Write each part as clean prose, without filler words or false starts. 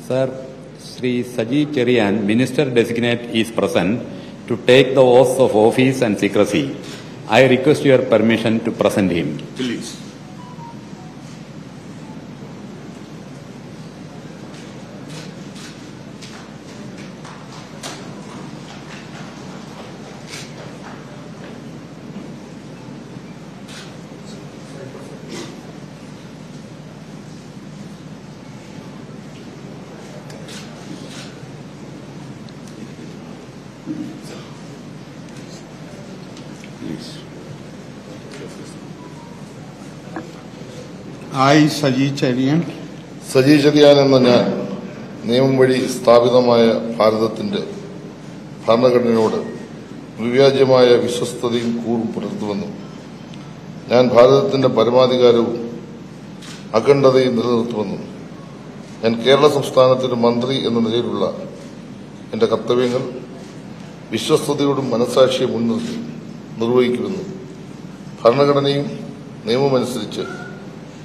Sir, Sri Saji Cherian, Minister Designate, is present to take the oath of office and secrecy. I request your permission to present him. Please. I, Saji Cherian, Saji Cherian എന്ന ഞാൻ നിയമം വഴി സ്ഥാപിതമായ ഭാരതത്തിന്റെ ഭരണഘടനയോട് വിവ്യാജ്യമായ വിശ്വസ്തതയും കൂറും പുലർത്തുമെന്നും ഞാൻ ഭാരതത്തിന്റെ പരമാധികാരവും അഖണ്ഡതയും നിലനിർത്തുമെന്നും ഞാൻ കേരള സംസ്ഥാനത്തിന്റെ മന്ത്രി എന്ന നിലയിലുള്ള എന്റെ കർത്തവ്യങ്ങൾ വിശ്വസ്തയോടും മനസാക്ഷിയെ മുൻനിർത്തി നിർവഹിക്കുമെന്നും ഭരണഘടനയും നിയമമനുസരിച്ച്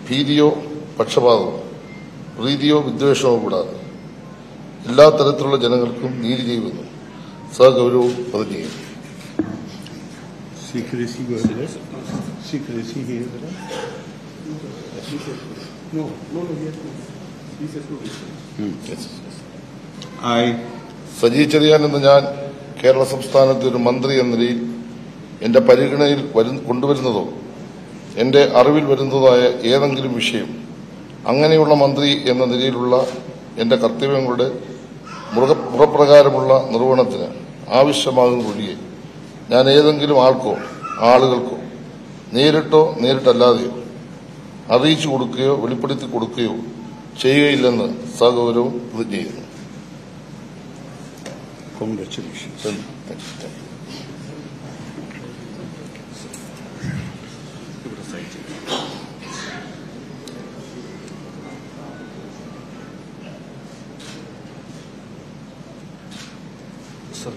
ഭീതിയോ പക്ഷപാതമോ പ്രീതിയോ വിദ്വേഷമോ കൂടാതെ എല്ലാ തരത്തിലുള്ള ജനങ്ങൾക്കും നീതി ചെയ്യുമെന്നും സഗൗരവവും പ്രതിജ്ഞ ചെയ്യുന്നു. സജി ചെറിയാൻ എന്ന ഞാൻ കേരള സംസ്ഥാനത്തെ ഒരു മന്ത്രി എന്ന നിലയിൽ എന്റെ പരിഗണനയിൽ കൊണ്ടുവരുന്നതോ എന്റെ അറിവിൽ വരുന്നതായ ഏതെങ്കിലും വിഷയം അങ്ങനെയുള്ള മന്ത്രി എന്ന നിലയിലുള്ള എന്റെ കർത്തവ്യങ്ങളുടെ മുറപ്രകാരമുള്ള നിർവഹണത്തിന് ആവശ്യമാകുന്നതൊഴികെ ഞാൻ ഏതെങ്കിലും ആൾക്കോ ആളുകൾക്കോ നേരിട്ടോ നേരിട്ടല്ലാതെയോ അറിയിച്ചു കൊടുക്കുകയോ വെളിപ്പെടുത്തി കൊടുക്കുകയോ ചെയ്യുകയില്ലെന്ന് സഗൗരവം പ്രതിജ്ഞ ചെയ്യുന്നു. Sir,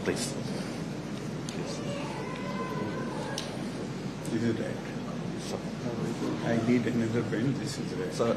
please. This is right. I need another pen. This is right. Sir,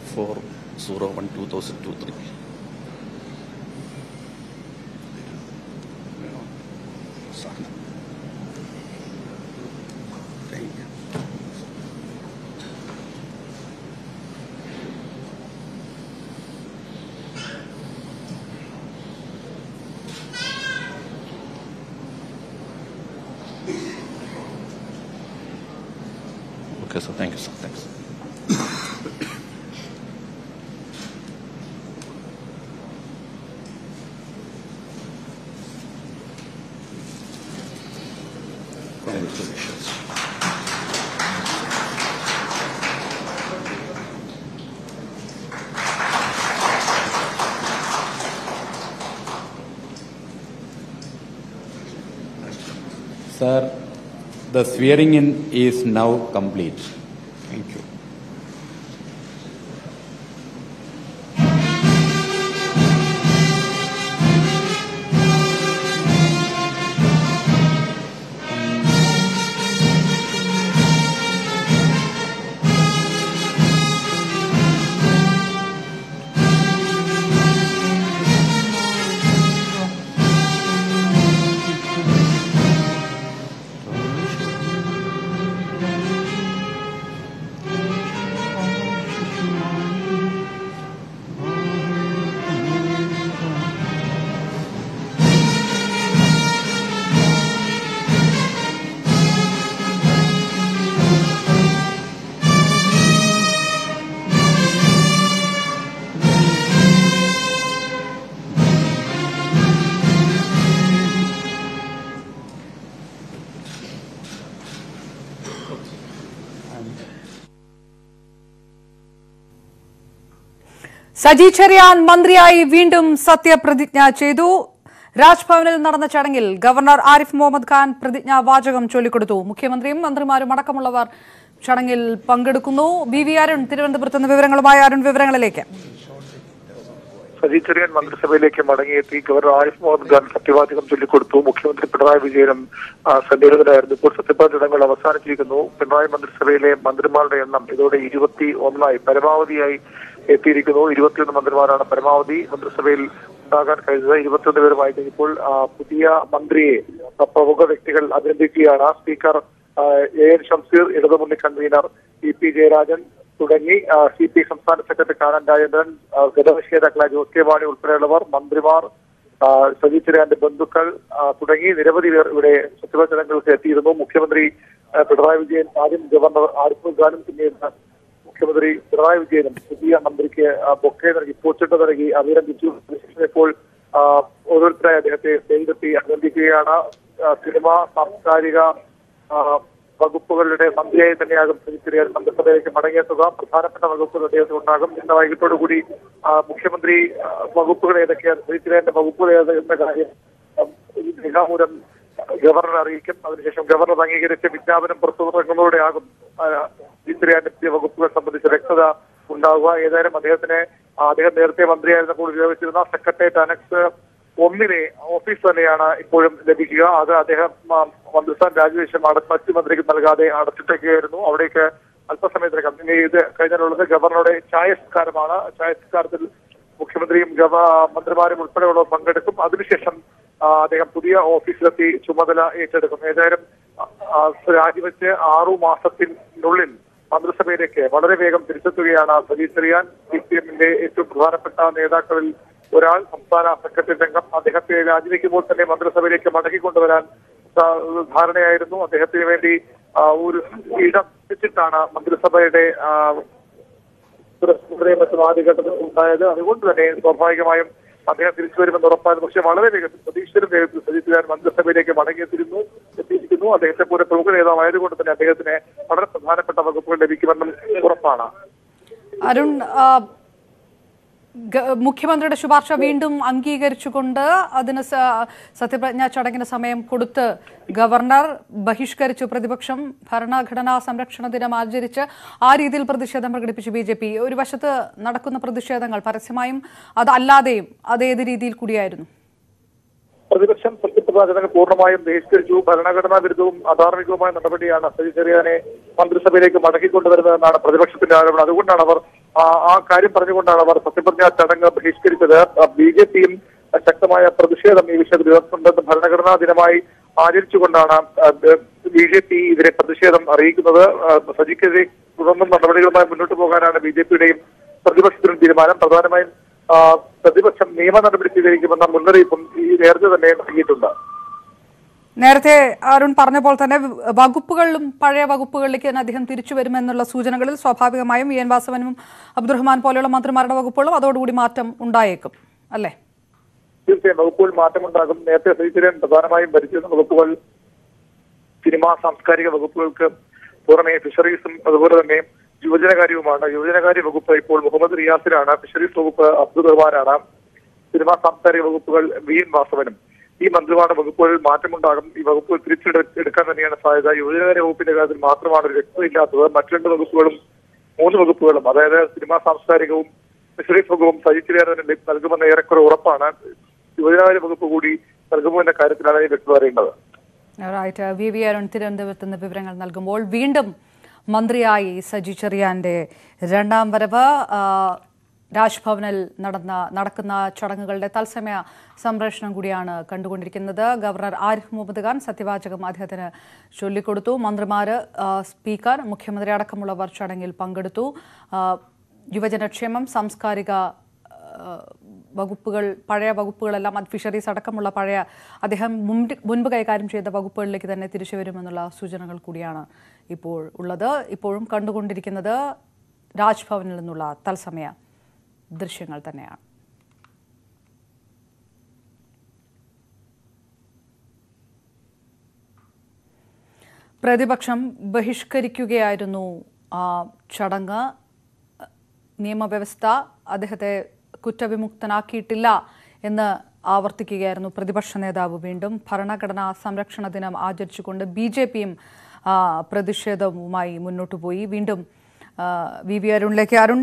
for 01/2023. Thank you. Okay, sir. Thank you, sir. Thanks. Congratulations. Sir, the swearing in is now complete. Thank you. Saji Cherian മന്ത്രിയായി വീണ്ടും സത്യപ്രതിജ്ഞ ചെയ്തു. രാജ്ഭവനിൽ നടന്ന ചടങ്ങിൽ governor Arif Muhammad Khan പ്രതിജ്ഞാവാചകം ചൊല്ലിക്കൊടുത്തു. മുഖ്യമന്ത്രിയും മന്ത്രിമാരും അടക്കമുള്ളവർ ചടങ്ങിൽ പങ്കെടുക്കുന്നു. വി അരുൺ തിരുവനന്തപുരത്ത് നിന്ന് വിവരങ്ങളുമായി. അരുൺ, വിവരങ്ങളിലേക്ക്. സജി ചെറിയാൻ മന്ത്രിസഭയിലേക്ക് മടങ്ങിയെത്തി. ഗവർണർ ആരിഫ് മുഹമ്മദ് ഖാൻ സത്യവാചകം ചൊല്ലിക്കൊടുത്തു. മുഖ്യമന്ത്രി പിണറായി വിജയനും സന്നിഹിതരായിരുന്നു. ഇപ്പോൾ സത്യപ്രതിജ്ഞ ചടങ്ങുകൾ അവസാനിച്ചിരിക്കുന്നു. പിണറായി മന്ത്രിസഭയിലെ മന്ത്രിമാരുടെ എണ്ണം ഇതോടെ 21 പരമാവധിയായി എത്തിയിരിക്കുന്നു. 21 മന്ത്രിമാരാണ് പരമാവധി മന്ത്രിസഭയിൽ ഉണ്ടാകാൻ കഴിഞ്ഞത്. 21 പേരുമായി ഇപ്പോൾ പുതിയ മന്ത്രിയെ പ്രമുഖ വ്യക്തികൾ അഭിനന്ദിക്കുകയാണ്. സ്പീക്കർ എൻ ഷംസീർ, ഇടതുമുന്നണി കൺവീനർ പി ജയരാജൻ തുടങ്ങി CPI സംസ്ഥാന സെക്രട്ടറി കാനം രാജേന്ദ്രൻ, ഗതാഗത നേതാക്കളായ ജോസ് കെ മാണി ഉൾപ്പെടെയുള്ളവർ, മന്ത്രിമാർ, സജി ചെറിയാന്റെ ബന്ധുക്കൾ തുടങ്ങി നിരവധി പേർ ഇവിടെ സത്യപ്രതിജ്ഞ ചടങ്ങുകൾക്ക് എത്തിയിരുന്നു. മുഖ്യമന്ത്രി പിണറായി വിജയൻ ആദ്യം ഗവർണർ ആരിഫ് ഖാനും പിന്നീട് മുഖ്യമന്ത്രി പിണറായി വിജയനും പുതിയ മന്ത്രിക്ക് ബൊക്കെ നൽകി, പൂച്ചട്ട് നൽകി അഭിനന്ദിച്ചു. ഇപ്പോൾ ഓരോരുത്തരായി അദ്ദേഹത്തെ സ്റ്റേജിലെത്തി അഭിനന്ദിക്കുകയാണ്. സിനിമ, സാംസ്കാരിക വകുപ്പുകളുടെ മന്ത്രിയായി തന്നെയാകും സജി ചെറിയാൻ മന്ത്രിസഭയിലേക്ക് മടങ്ങിയെത്തുക. പ്രധാനപ്പെട്ട വകുപ്പുകൾ അദ്ദേഹത്തിന് ഉണ്ടാകും. ഇന്ന് വൈകിട്ടോടുകൂടി മുഖ്യമന്ത്രി വകുപ്പുകൾ ഏതൊക്കെയാണ്, സജി ചെറിയാന്റെ വകുപ്പുകൾ ഏതെന്ന കാര്യം രേഖാമൂലം ഗവർണർ അറിയിക്കും. അതിനുശേഷം ഗവർണർ അംഗീകരിച്ച് വിജ്ഞാപനം പുറത്തുനിർത്തുന്നതോടെയാകും സജി ചെറിയാന്റെ പുതിയ വകുപ്പുകൾ സംബന്ധിച്ച് വ്യക്തത ഉണ്ടാവുക. ഏതായാലും അദ്ദേഹം നേരത്തെ മന്ത്രിയായിരുന്നപ്പോൾ ഉപയോഗിച്ചിരുന്ന സെക്രട്ടേറിയറ്റ് അനക്സ് 1 ഓഫീസ് തന്നെയാണ് ഇപ്പോഴും ലഭിക്കുക. അത് അദ്ദേഹം മന്ത്രിസ്ഥാൻ രാജിവെച്ച മറ്റു മന്ത്രിക്ക് നൽകാതെ അടച്ചിട്ടേക്കുകയായിരുന്നു. അവിടേക്ക് അല്പസമയത്തിനകം ഇത് കഴിഞ്ഞാലുള്ളത് ഗവർണറുടെ ചായസ്കാരമാണ്. ചായസ്കാരത്തിൽ മുഖ്യമന്ത്രിയും മന്ത്രിമാരും ഉൾപ്പെടെയുള്ളവർ പങ്കെടുക്കും. അതിനുശേഷം അദ്ദേഹം പുതിയ ഓഫീസിലെത്തി ചുമതല ഏറ്റെടുക്കും. ഏതായാലും രാജിവെച്ച് 6 മാസത്തിനുള്ളിൽ മന്ത്രിസഭയിലേക്ക് വളരെ വേഗം തിരിച്ചെത്തുകയാണ് സജി ചെറിയാൻ. CPM-ന്റെ ഏറ്റവും പ്രധാനപ്പെട്ട നേതാക്കളിൽ ഒരാൾ, സംസ്ഥാന സെക്രട്ടറി അംഗം. അദ്ദേഹത്തെ രാജിവെക്കുമ്പോൾ തന്നെ മന്ത്രിസഭയിലേക്ക് മടക്കിക്കൊണ്ടുവരാൻ ധാരണയായിരുന്നു. അദ്ദേഹത്തിന് വേണ്ടി ഒരു ഇടം വെച്ചിട്ടാണ് മന്ത്രിസഭയുടെ മറ്റും ആദ്യഘട്ടത്തിൽ ഉണ്ടായത്. അതുകൊണ്ട് തന്നെ സ്വാഭാവികമായും അദ്ദേഹം തിരിച്ചു വരുമെന്ന് ഉറപ്പായിരുന്നു. പക്ഷെ വളരെ വേഗത്തിൽ, പ്രതീക്ഷിത വേഗത്തിൽ സജി ചെറിയാൻ മന്ത്രിസഭയിലേക്ക് എത്തിയിരിക്കുന്നു. അദ്ദേഹത്തെ പോലെ പ്രമുഖ നേതാവായതുകൊണ്ട് തന്നെ അദ്ദേഹത്തിന് വളരെ പ്രധാനപ്പെട്ട വകുപ്പുകൾ ലഭിക്കുമെന്നും ഉറപ്പാണ്. അരുൺ, മുഖ്യമന്ത്രിയുടെ ശുപാർശ വീണ്ടും അംഗീകരിച്ചുകൊണ്ട് അതിന് സത്യപ്രതിജ്ഞാ ചടങ്ങിന് സമയം കൊടുത്ത് ഗവർണർ ബഹിഷ്കരിച്ചു. പ്രതിപക്ഷം ഭരണഘടനാ സംരക്ഷണ ദിനം ആചരിച്ച് ആ രീതിയിൽ പ്രതിഷേധം പ്രകടിപ്പിച്ചു BJP. ഒരു വശത്ത് നടക്കുന്ന പ്രതിഷേധങ്ങൾ പരസ്യമായും അതല്ലാതെയും അതേത് രീതിയിൽ കൂടിയായിരുന്നു? പ്രതിപക്ഷം സത്യപ്രതിജ്ഞ പൂർണ്ണമായും ബഹിഷ്കരിച്ചു. ഭരണഘടനാ വിരുദ്ധവും അധാർമികവുമായ നടപടിയാണ് സജി ചെറിയാനെ മന്ത്രിസഭയിലേക്ക് മടക്കിക്കൊണ്ടുവരുന്നതെന്നാണ് പ്രതിപക്ഷത്തിന്റെ ആരോപണം. അതുകൊണ്ടാണ് അവർ ആ കാര്യം പറഞ്ഞുകൊണ്ടാണ് അവർ സത്യപ്രതിജ്ഞാ ചടങ്ങ് ബഹിഷ്കരിച്ചത്. BJP-യും ശക്തമായ പ്രതിഷേധം ഈ വിഷയത്തിൽ ഉയർത്തുന്നുണ്ടെന്ന് ഭരണഘടനാ ദിനമായി ആചരിച്ചുകൊണ്ടാണ് BJP ഇതിനെ പ്രതിഷേധം അറിയിക്കുന്നത്. സജിക്കെതിരെ തുടർന്നും നടപടികളുമായി മുന്നോട്ട് പോകാനാണ് BJP-യുടെയും പ്രതിപക്ഷത്തിനും തീരുമാനം. പ്രധാനമായും പ്രതിപക്ഷം നിയമ നടപടി സ്വീകരിക്കുമെന്ന മുന്നറിയിപ്പും ഈ നേരത്തെ തന്നെ നൽകിയിട്ടുണ്ട്. നേരത്തെ അരുൺ പറഞ്ഞപ്പോൾ തന്നെ വകുപ്പുകളിലും പഴയ വകുപ്പുകളിലേക്ക് തന്നെ അദ്ദേഹം തിരിച്ചു വരുമെന്നുള്ള സൂചനകളിൽ സ്വാഭാവികമായും EN വാസവനും അബ്ദുറഹ്മാൻ പോലെയുള്ള മന്ത്രിമാരുടെ വകുപ്പുകളും അതോടുകൂടി മാറ്റം ഉണ്ടായേക്കും അല്ലേ? തീർച്ചയായും വകുപ്പുകൾ മാറ്റമുണ്ടാകും. നേരത്തെ സജി ചെറിയാൻ പ്രധാനമായും ഭരിച്ചിരുന്ന വകുപ്പുകൾ സിനിമ, സാംസ്കാരിക വകുപ്പുകൾക്ക് പുറമെ ഫിഷറീസും അതുപോലെ തന്നെ യുവജനകാര്യവുമാണ്. യുവജനകാര്യ വകുപ്പ് ഇപ്പോൾ മുഹമ്മദ് റിയാസിനാണ്. ഫിഷറീസ് വകുപ്പ് അബ്ദുറഹ്മാനാണ്. സിനിമാ, സാംസ്കാരിക വകുപ്പുകൾ VN വാസവനും. ഈ മന്ത്രിമാരുടെ വകുപ്പുകളിൽ മാറ്റമുണ്ടാകും. ഈ വകുപ്പുകൾ തിരിച്ചെടുക്കാൻ തന്നെയാണ് സാധ്യത. യുവജനകാര്യ വകുപ്പിന്റെ കാര്യത്തിൽ മാത്രമാണ് ഒരു വ്യക്തതയില്ലാത്തത്. മറ്റു 2 വകുപ്പുകളും 3 വകുപ്പുകളും, അതായത് സിനിമാ, സാംസ്കാരികവും ഫിഷറീസ് വകുപ്പും സജി ചെറിയാൻ നൽകുമെന്ന് ഏറെക്കുറെ ഉറപ്പാണ്. യുവജനകാര്യ വകുപ്പ് കൂടി നൽകുമോ എന്ന കാര്യത്തിലാണ് ഈ വ്യക്തത അറിയേണ്ടത്. വി അരുൺ തിരുവനന്തപുരത്ത് നിന്ന് വിവരങ്ങൾ നൽകുമ്പോൾ വീണ്ടും മന്ത്രിയായി സജി ചെറിയാന്റെ 2ാം വരവ്. രാജ്ഭവനിൽ നടക്കുന്ന ചടങ്ങുകളുടെ തത്സമയ സംപ്രേഷണം കൂടിയാണ് കണ്ടുകൊണ്ടിരിക്കുന്നത്. ഗവർണർ ആരിഫ് മുഹമ്മദ് ഖാൻ സത്യവാചകം അദ്ദേഹത്തിന് ചൊല്ലിക്കൊടുത്തു. മന്ത്രിമാര്, സ്പീക്കർ, മുഖ്യമന്ത്രി അടക്കമുള്ളവർ ചടങ്ങിൽ പങ്കെടുത്തു. യുവജനക്ഷേമം, സാംസ്കാരിക വകുപ്പുകൾ, പഴയ വകുപ്പുകളെല്ലാം, ഫിഷറീസ് അടക്കമുള്ള പഴയ അദ്ദേഹം മുൻപ് കൈകാര്യം ചെയ്ത വകുപ്പുകളിലേക്ക് തന്നെ തിരിച്ചു വരുമെന്നുള്ള സൂചനകൾ കൂടിയാണ് ഇപ്പോൾ ഉള്ളത്. ഇപ്പോഴും കണ്ടുകൊണ്ടിരിക്കുന്നത് രാജ്ഭവനിൽ നിന്നുള്ള തത്സമയ ദൃശ്യങ്ങൾ തന്നെയാണ്. പ്രതിപക്ഷം ബഹിഷ്കരിക്കുകയായിരുന്നു ചടങ്ങ്. നിയമവ്യവസ്ഥ അദ്ദേഹത്തെ കുറ്റവിമുക്തനാക്കിയിട്ടില്ല എന്ന് ആവർത്തിക്കുകയായിരുന്നു പ്രതിപക്ഷ നേതാവ്. വീണ്ടും ഭരണഘടനാ സംരക്ഷണ ദിനം ആചരിച്ചുകൊണ്ട് BJPയും പ്രതിഷേധവുമായി മുന്നോട്ടു പോയി. വീണ്ടും VV അരുണിലേക്ക്. അരുൺ,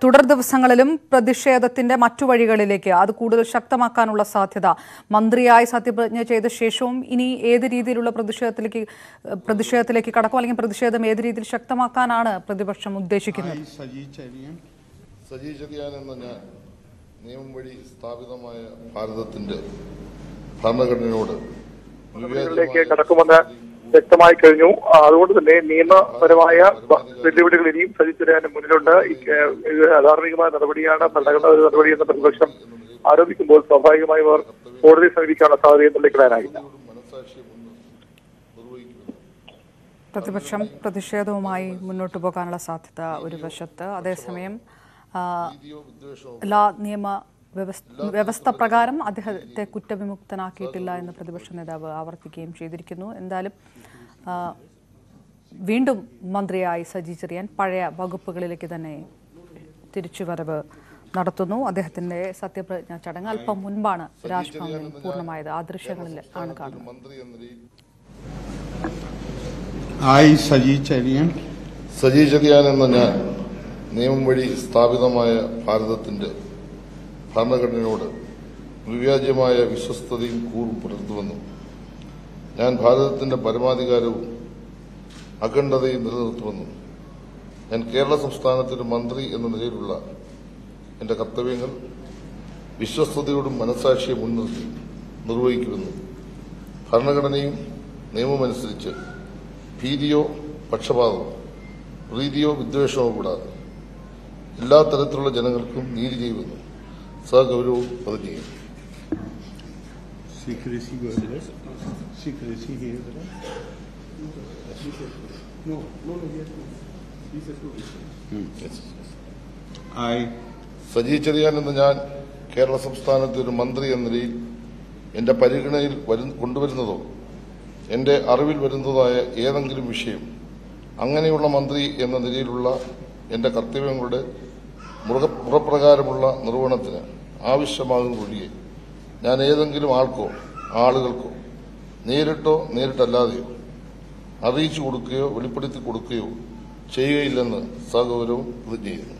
തുടർ ദിവസങ്ങളിലും പ്രതിഷേധത്തിന്റെ മറ്റു വഴികളിലേക്ക് അത് കൂടുതൽ ശക്തമാക്കാനുള്ള സാധ്യത, മന്ത്രിയായി സത്യപ്രതിജ്ഞ ചെയ്ത ശേഷവും ഇനി ഏത് രീതിയിലുള്ള പ്രതിഷേധത്തിലേക്ക് കടക്കും, അല്ലെങ്കിൽ പ്രതിഷേധം ഏത് രീതിയിൽ ശക്തമാക്കാനാണ് പ്രതിപക്ഷം ഉദ്ദേശിക്കുന്നത്? സജി ചെറിയാൻ എന്ന ഞാൻ നിയമം വഴി സ്ഥാപിതമായ ഭാരതത്തിന്റെ ഭരണഘടനയോട് കടക്കുമെന്ന് വ്യക്തമായി കഴിഞ്ഞു. അതുകൊണ്ട് തന്നെ നിയമപരമായ വെല്ലുവിളികൾ ഇനിയും സജി ചെറിയാന് മുന്നിലുണ്ട്. അധാർമികമായ നടപടിയാണ് ഭരണഘടനാ നടപടിയെന്ന് പ്രതിപക്ഷം ആരോപിക്കുമ്പോൾ സ്വാഭാവികമായും അവർ കോടതിയെ സമീപിക്കാനുള്ള സാധ്യതയും തള്ളിക്കളയാനായില്ല. പ്രതിപക്ഷം പ്രതിഷേധവുമായി മുന്നോട്ടു പോകാനുള്ള സാധ്യത ഒരു വശത്ത്, അതേസമയം എല്ലാ നിയമ വ്യവസ്ഥ പ്രകാരം അദ്ദേഹത്തെ കുറ്റവിമുക്തനാക്കിയിട്ടില്ല എന്ന് പ്രതിപക്ഷ നേതാവ് ആവർത്തിക്കുകയും ചെയ്തിരിക്കുന്നു. എന്തായാലും വീണ്ടും മന്ത്രിയായി സജി ചെറിയാൻ പഴയ വകുപ്പുകളിലേക്ക് തന്നെ തിരിച്ചുവരവ് നടത്തുന്നു. അദ്ദേഹത്തിന്റെ സത്യപ്രതിജ്ഞാ ചടങ്ങ് അല്പം മുൻപാണ് രാജ്ഭവനിൽ പൂർണ്ണമായത്. ആ ദൃശ്യങ്ങളിൽ ആണ് കാണുന്നത്. സജി ചെറിയാൻ എന്ന ഞാൻ നിയമം വഴി സ്ഥാപിതമായ ഭാരതത്തിന്റെ ഭരണഘടനയോട് വിവ്യാജ്യമായ വിശ്വസ്തതയും കൂറും പുലർത്തുമെന്നും ഞാൻ ഭാരതത്തിന്റെ പരമാധികാരവും അഖണ്ഡതയും നിലനിർത്തുമെന്നും ഞാൻ കേരള സംസ്ഥാനത്തിന്റെ മന്ത്രി എന്ന നിലയിലുള്ള എന്റെ കർത്തവ്യങ്ങൾ വിശ്വസ്തയോടും മനസാക്ഷിയെ മുൻനിർത്തി നിർവഹിക്കുമെന്നും ഭരണഘടനയും നിയമമനുസരിച്ച് ഭീതിയോ പക്ഷപാതമോ പ്രീതിയോ വിദ്വേഷമോ കൂടാതെ എല്ലാ തരത്തിലുള്ള ജനങ്ങൾക്കും നീതി ചെയ്യുമെന്നും സഗൗരവവും പ്രതിജ്ഞ ചെയ്യും. സജി ചെറിയാൻ എന്ന ഞാൻ കേരള സംസ്ഥാനത്തെ ഒരു മന്ത്രി എന്ന നിലയിൽ എന്റെ പരിഗണനയിൽ കൊണ്ടുവരുന്നതോ എന്റെ അറിവിൽ വരുന്നതായ ഏതെങ്കിലും വിഷയം അങ്ങനെയുള്ള മന്ത്രി എന്ന നിലയിലുള്ള എന്റെ കർത്തവ്യങ്ങളുടെ മുറപ്രകാരമുള്ള നിർവഹണത്തിന് ആവശ്യമാകുന്നതൊഴികെ ഞാൻ ഏതെങ്കിലും ആൾക്കോ ആളുകൾക്കോ നേരിട്ടോ നേരിട്ടല്ലാതെയോ അറിയിച്ചു കൊടുക്കുകയോ വെളിപ്പെടുത്തി കൊടുക്കുകയോ ചെയ്യുകയില്ലെന്ന് സഗൗരവം പ്രതിജ്ഞ ചെയ്യുന്നു.